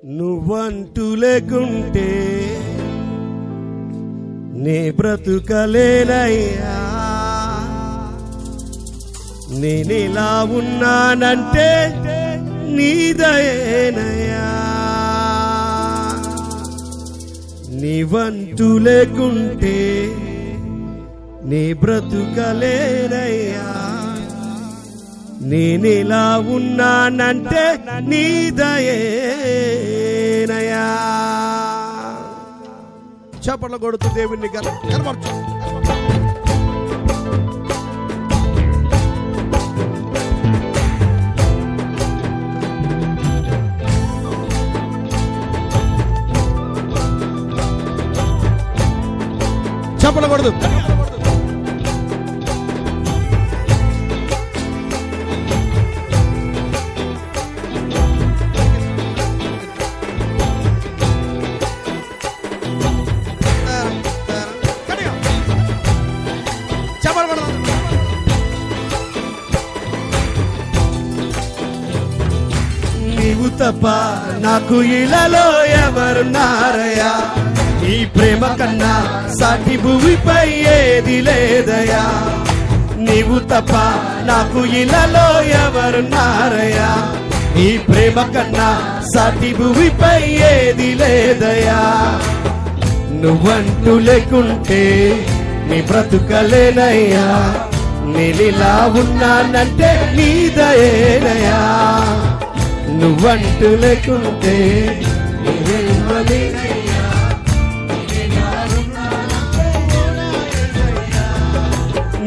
నువ్వంటూ లేకుంటే నే బ్రతుకలేనయ్యా. నేనిలా ఉన్నానంటే నీ దయేనయ్యా. నీవంటూ లేకుంటే నీ బ్రతుకలేనయ్యా. నేనిలా ఉన్నానంటే నీ దయేనయ్యా. చప్పట్లు కొడుతూ దేవుణ్ణి కనపరచు. చప్పట్లు కొడుతూ నీవు తప్ప నాకు ఇలాలో ఎవరున్నారయ్యా. ఈ ప్రేమ కన్నా సాటి భూమిపై ఏది లేదయ్యా. నీవు తప్ప నాకు ఇలాలో ఎవరున్నారయ్యా. ఈ ప్రేమ కన్నా సాటి భూమిపై ఏది లేదయ్యా. నువ్వంటూ లేకుంటే నీ బ్రతుకలేనయ్యా. నేనిలా ఉన్నానంటే నీ దయేనయ్యా. నువ్వంటూ లేకుంటే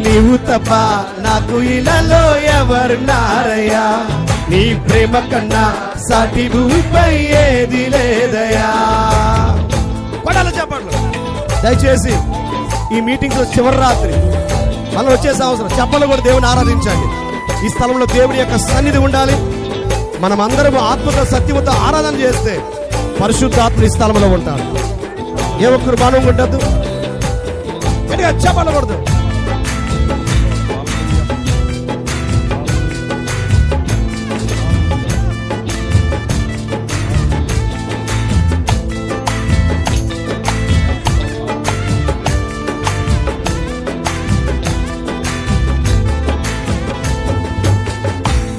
నీవు తప్ప నాకు ఇలాలో ఎవరున్నారయ్యా. నీ ప్రేమ కన్నా సాటి భూమిపై ఏది లేదయ్యా. పడాల చెప్పండి. దయచేసి ఈ మీటింగ్ చివరి రాత్రి మనం వచ్చేసే అవసరం. చెప్పలు కూడా దేవుని ఆరాధించండి. ఈ స్థలంలో దేవుని యొక్క సన్నిధి ఉండాలి. మనం అందరం ఆత్మతో సత్యముతో ఆరాధన చేస్తే పరిశుద్ధాత్మ ఈ స్థలంలో ఉంటాడు. ఏ ఒక్కరు బాణం ఉండద్దు. చెప్పకూడదు.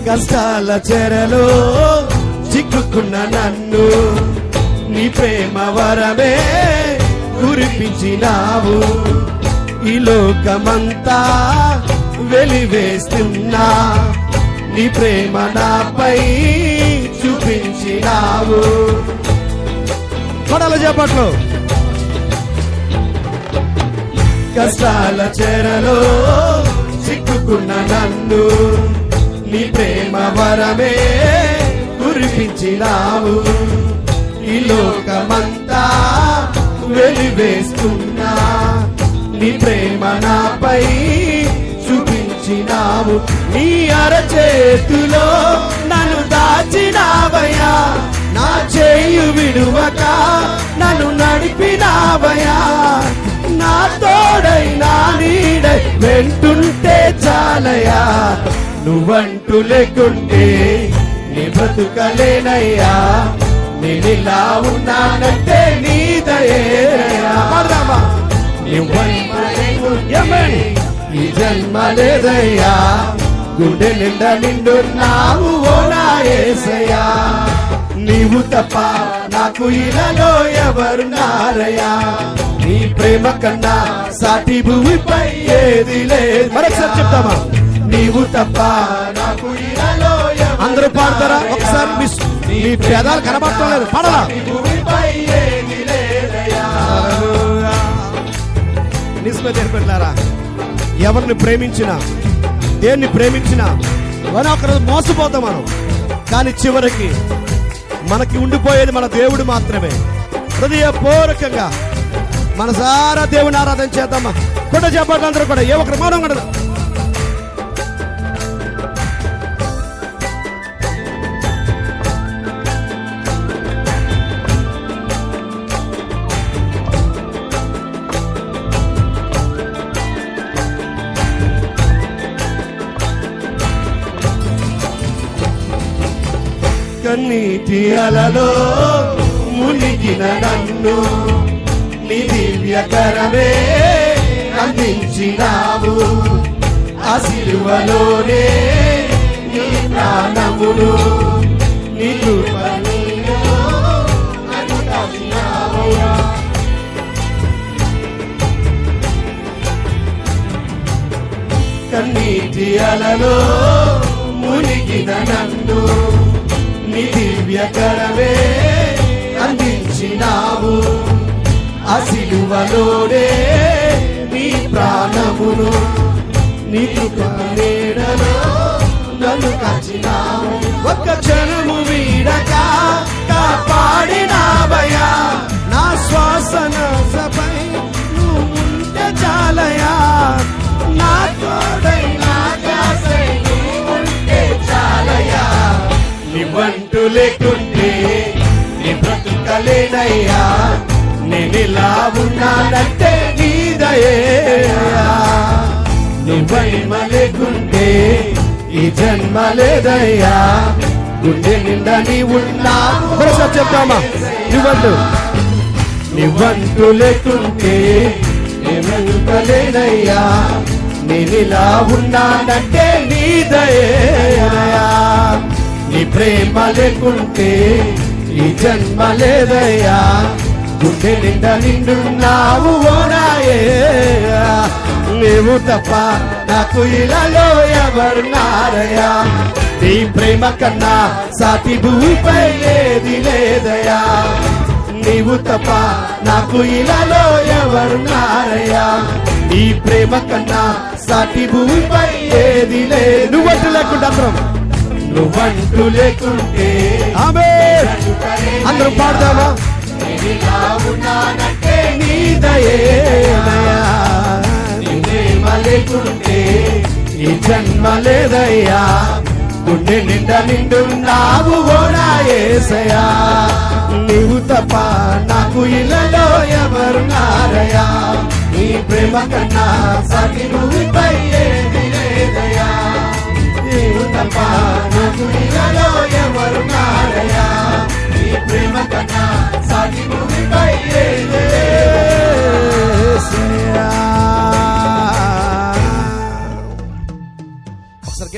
కష్టాల చెరలో చిక్కుకున్న నన్ను నీ ప్రేమ వరమే కురిపించినావు. ఈ లోకమంతా వెలివేస్తున్నా నీ ప్రేమ నాపై చూపించినావు. కొడాల చేపట్లు. కష్టాల చెరలో చిక్కుకున్న నన్ను నీ ప్రేమ వరమే కురిపించినావు. ఈ లోకమంతా వెలివేస్తున్నా నీ ప్రేమ నాపై చూపించినావు. నీ అరచేతులో నన్ను దాచినావయ్యా. నా చేయు విడువక నన్ను నడిపినావయ్యా. నా తోడై నా నీడై వెంటుంటే చాలయ్యా. నువ్వంటూ లేకుంటే నీ బ్రతుకలేనయ్యా. నేనిలా ఉన్నానంటే నీ దయేనయ్యా. ఈ జన్మ లేదయ్యా. గుండె నిండా నిండున్నావు ఓ నా యేసయ్యా. నీవు తప్ప నాకు ఇలాలో ఎవరున్నారయ్యా. నీ ప్రేమ కన్నా సాటి భూమిపై ఏది లేదు. మరొకసారి చెప్తామా? నీవు తప్ప నాకు ఇలాలో అందరూ పాడతారా? ఒకసారి మీ పేదాలు కనబడటం లేదు. పాడరా? నిజమే తెలిపెట్లారా. ఎవరిని ప్రేమించినా దేన్ని ప్రేమించినా మనం ఒకరోజు మోసపోతాం మనం. కానీ చివరికి మనకి ఉండిపోయేది మన దేవుడు మాత్రమే. హృదయపూర్వకంగా మనసారా దేవుని ఆరాధన చేద్దామా? కూడా చెప్పండి అందరూ కూడా. ఏ ఒక్కరు మౌనం ఉండదు. కన్నీటి అలలో మునిగిన నన్ను నీ దివ్యకరమే అందించినావు. ఆ సిలువలోనే నీ ప్రాణమును నీ కృపలో నన్ను దాచినావయ్యా. కన్నీటి అలలో మునిగిన నన్ను నీ దివ్యకరమే అందించినావు. ఆ సిలువలోనే నీ ప్రాణమును నీ కృప నీడలో నన్ను కాచినావు. ఒక్క క్షణము వీడక కాపాడినావయ్యా. నా శ్వాసనపై నువ్వు ఉంటే చాలయా. నా తోడై నా కాసై నువ్వు ఉంటే చాలయా. నీవంటూ లేకుంటే నీ బ్రతుకలేనయ్యా. నేనిలా ఉన్నానంటే నీ దయేయా. నువ్వైమ లేకుంటే ఈ జన్మ లేదయ్యా. గుండె నిండా నీ ఉన్నావు. చెప్తామా నువ్వంటూ లేకుంటే నేనెందుకలేనయ్యా. నేనిలా ఉన్నానంటే నీ దయేయా. నీ ప్రేమ లేకుంటే ఈ జన్మ లేదయ్యా. గుండె నిండా నిండున్నావు ఓనాయ్యా. నీవు తప్ప నాకు ఇలాలో ఎవరున్నారయ్యా. నీ ప్రేమ కన్నా సాటి భూమిపై ఏది లేదయ్యా. నీవు తప్ప నాకు ఇలాలో ఎవరున్నారయ్యా. నీ ప్రేమ కన్నా సాటి భూమిపై ఏది లేదు. నువ్వంటూ లేకుండా నువ్వంటూ లేకుంటే అందరూ పాడదామా. నీ దయేనయ్యా. నీ ప్రేమ లేకుంటే ఈ జన్మ లేదయ్యా. గుండె నిండా నిండున్నావు ఓనా యేసయ్యా. నీవు తప్ప నాకు ఇలాలో ఎవరున్నారయ్యా. నీ ప్రేమ కన్నా సాటి భూమిపై ఏది లేదయ్యా. నీవు తప్ప నాకు ఇలాలో ఎవరున్నారయ్యా.